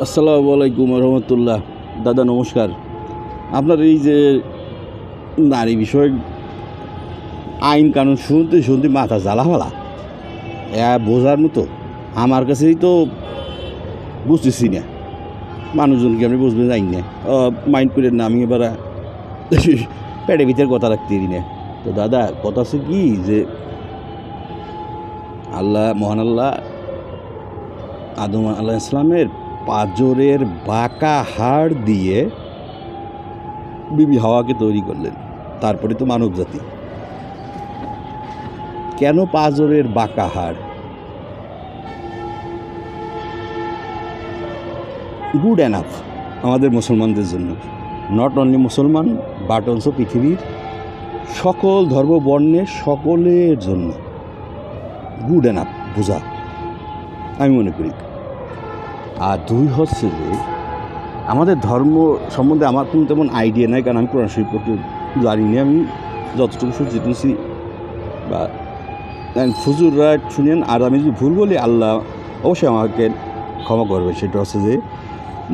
আসসালামু আলাইকুম রহমতুল্লাহ। দাদা নমস্কার। আপনার এই যে নারী বিষয়ক আইন কানুন শুনতে শুনতে মাথা জ্বালাফালা বোঝার মতো আমার কাছেই তো বুঝতেছি না। মানুষজনকে আপনি বুঝবেন যাই না, মাইন্ড করেন না, আমি এবার পেটে ভিতরে কথা রাখতে পারি না। তো দাদা কথা আছে কি যে মহান আল্লাহ আদম আলাহ ইসলামের পাঁজরের বাঁকা হাড় দিয়ে বিবি হাওয়াকে তৈরি করলেন, তারপরে তো মানব জাতি। কেন পাঁজরের বাঁকা হাড়? গুড এনাফ আমাদের মুসলমানদের জন্য, নট অনলি মুসলমান বাট অলসো পৃথিবীর সকল ধর্ম বর্ণের সকলের জন্য গুড এনাফ বোঝা আমি মনে করি। আর দুই হচ্ছে যে আমাদের ধর্ম সম্বন্ধে আমার কোনো তেমন আইডিয়া নাই, কারণ আমি কোরআন শরীফ পড়তে জানি না। আমি যতটুকু শুনছি বা ফুজুররা শুনেন, আর আমি যদি ভুল বলি আল্লাহ অবশ্যই আমাকে ক্ষমা করবে। সেটা হচ্ছে যে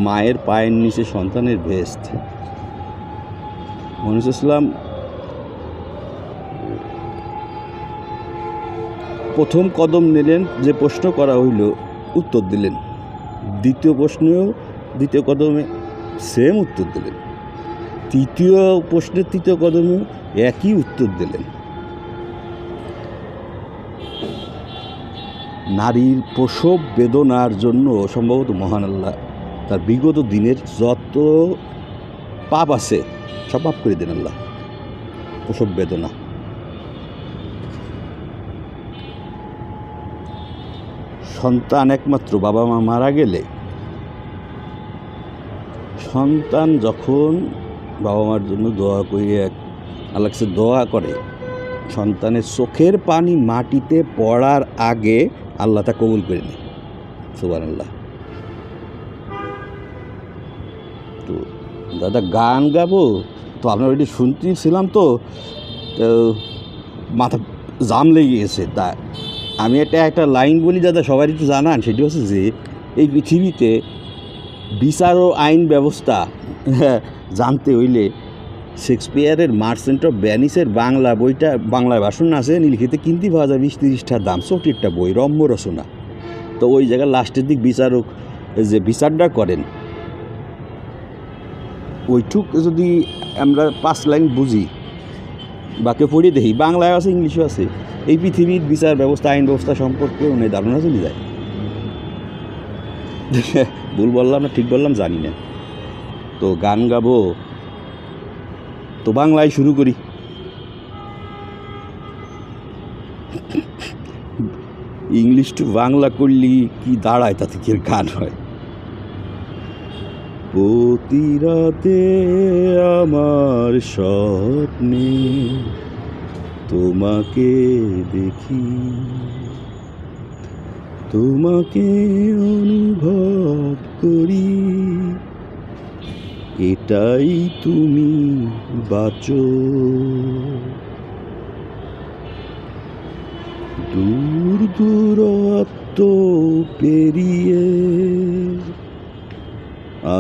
মায়ের পায়ের নিচে সন্তানের ভেস্ট। মনুষ্য ইসলাম প্রথম কদম নিলেন, যে প্রশ্ন করা হইল উত্তর দিলেন, দ্বিতীয় কদমে সেম উত্তর দিলেন, তৃতীয় প্রশ্নের তৃতীয় কদমে একই উত্তর দিলেন। নারীর প্রসব বেদনার জন্য সম্ভবত মহান আল্লাহ তার বিগত দিনের যত পাপ আছে সব মাফ করে দেন আল্লাহ। প্রসব বেদনা, সন্তান একমাত্র বাবা মা মারা গেলে সন্তান যখন বাবা মার জন্য দোয়া করে আল্লাহর কাছে দোয়া করে, সন্তানের চোখের পানি মাটিতে পড়ার আগে আল্লাহ তা কবুল করে নেয়। সুবহানাল্লাহ। তো দাদা গান গাবো তো আপনার ওইটি শুনতেছিলাম, তো মাথা জাম লেগে গেছে। তা আমি একটা লাইন বলি দাদা, সবাই একটু জানান। সেটি হচ্ছে যে এই পৃথিবীতে বিচার ও আইন ব্যবস্থা জানতে হইলে শেক্সপিয়ারের মার্চেন্ট অফ ভেনিসের বাংলা বইটা, বাংলায় ভাষণ আছে, নীলক্ষেতে কিনতে পাওয়া যায় 20-30টার দাম, ছোট একটা বই, রম্য রচনা। তো ওই জায়গায় লাস্টের দিক বিচারক যে বিচারটা করেন, ওইটুক যদি আমরা 5 লাইন বুঝি বাকে পড়ে দেখি, বাংলায় আছে ইংলিশও আছে, এই পৃথিবীর বিচার ব্যবস্থা আইন ব্যবস্থা সম্পর্কে অনেক ধারণা চলে যায়। ভুল বললাম না ঠিক বললাম জানি না। তো গান গাবো তো বাংলায় শুরু করি। ইংলিশ টু বাংলা করলি কি দাঁড়ায়, তাতে কি গান হয়? প্রতি রাতে আমার স্বপ্নে তোমাকে দেখি, তোমাকে অনুভব করি, এটাই তুমি বাঁচো। দূর দূরত্ব পেরিয়ে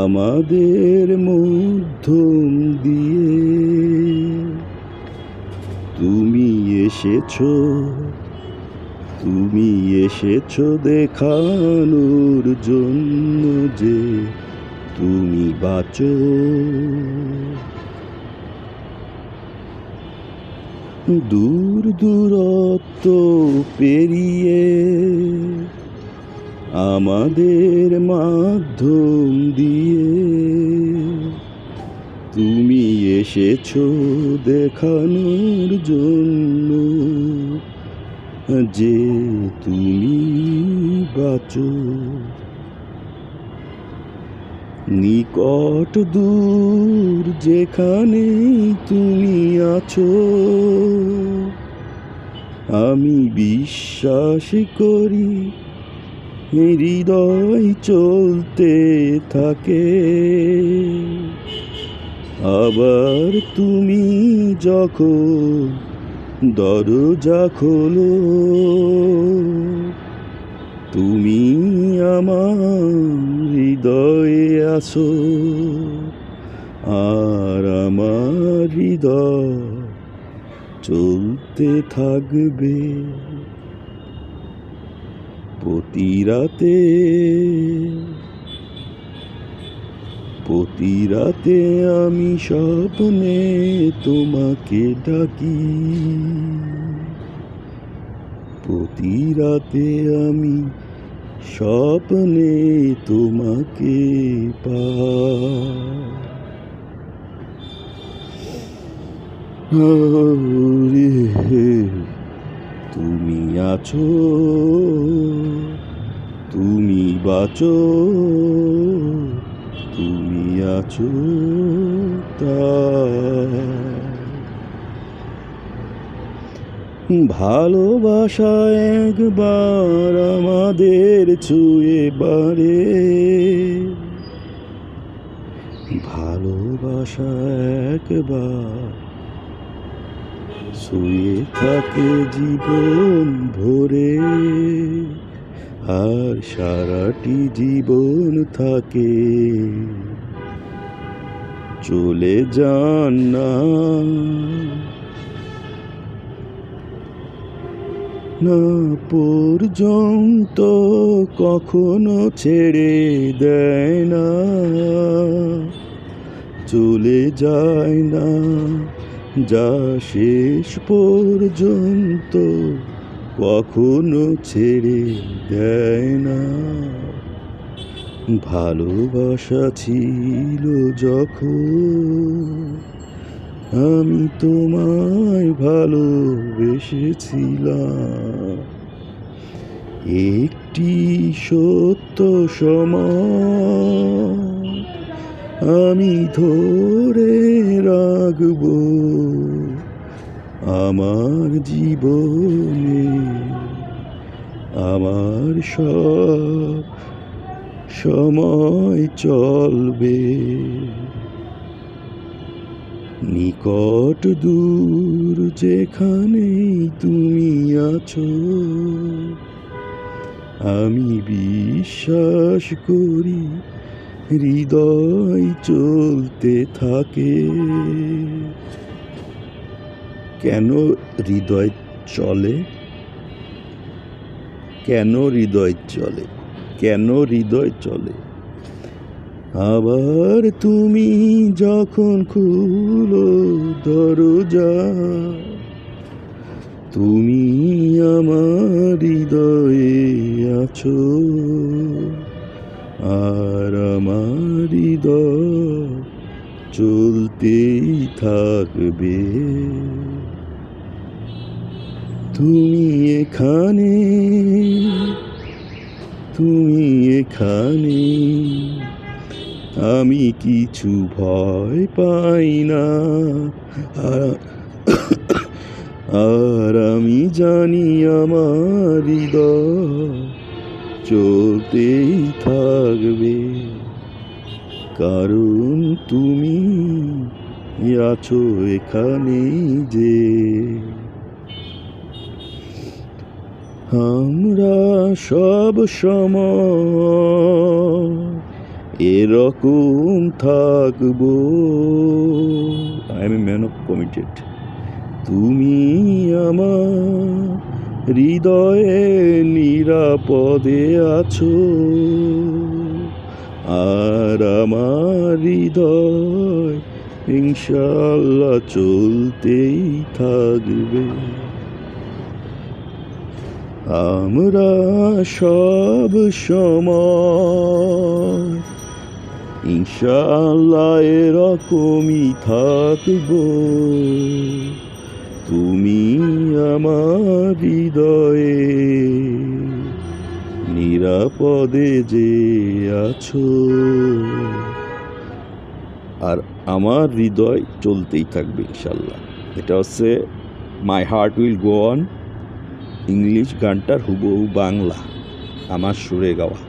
আমাদের মধ্যম দিয়ে তুমি এসেছো দেখানোর জন্য যে তুমি বাঁচো। দূর দূরত্ব পেরিয়ে আমাদের মাধ্যম দিয়ে তুমি এসেছো দেখানোর জন্য যে তুমি বাঁচো। নিকট দূর যেখানে তুমি আছো, আমি বিশ্বাস করি হৃদয় চলতে থাকে। আবার তুমি যখন দরজা খোলো, তুমি আমার হৃদয়ে আছো, আর আমার হৃদয় চলতে থাকবে। প্রতি রাতে আমি স্বপ্নে তোমাকে ডাকি, প্রতি রাতে আমি স্বপ্নে তোমাকে পাই। তুমি আছো, তুমি বাঁচো, তুমি আছো তাই। ভালোবাসা একবার আমাদের ছুঁয়ে বারে, ভালোবাসা একবার ছুঁয়ে থাকে জীবন ভরে, আর সারাটি জীবন থাকে। চলে যান না পর্যন্ত কখনো ছেড়ে দেয় না, চলে যায় না যা শেষ পর্যন্ত কখনো ছেড়ে দেয় না। ভালোবাসা ছিল যখন আমি তোমায় ভালোবেসেছিলাম, একটি সত্য সময় আমি ধরে রাখব আমার জীবনে, আমার সব সময় চলবে। নিকট দূর যেখানেই তুমি আছো, আমি বিশ্বাস করি হৃদয় চলতে থাকে। কেন হৃদয় চলে? কেন হৃদয় চলে? কেন হৃদয় চলে? আবার তুমি যখন খুলো দরজা, তুমি আমার হৃদয়ে আছো, আর আমার হৃদয় চলতেই থাকবে। তুমি এখানে, তুমি এখানে, আমি কিছু ভয় পাই না, আর আমি জানি আমার হৃদয় চলতেই থাকবে, কারণ তুমি আছো এখানে যে। আমরা সব সময় এরকম থাকবো। I M a man of committed. তুমি আমার হৃদয়ে নিরাপদে আছো, আর আমার হৃদয় ইনশাআল্লাহ চলতেই থাকবে। আমরা সব সময় ইনশাআল্লাহ এরকমই থাকবো। তুমি আমার হৃদয়ে নিরাপদে যে আছো, আর আমার হৃদয় চলতেই থাকবে ইনশাআল্লাহ। এটা হচ্ছে my heart will go on, English গানটার হুবহু বাংলা আমার সুরে গাওয়া।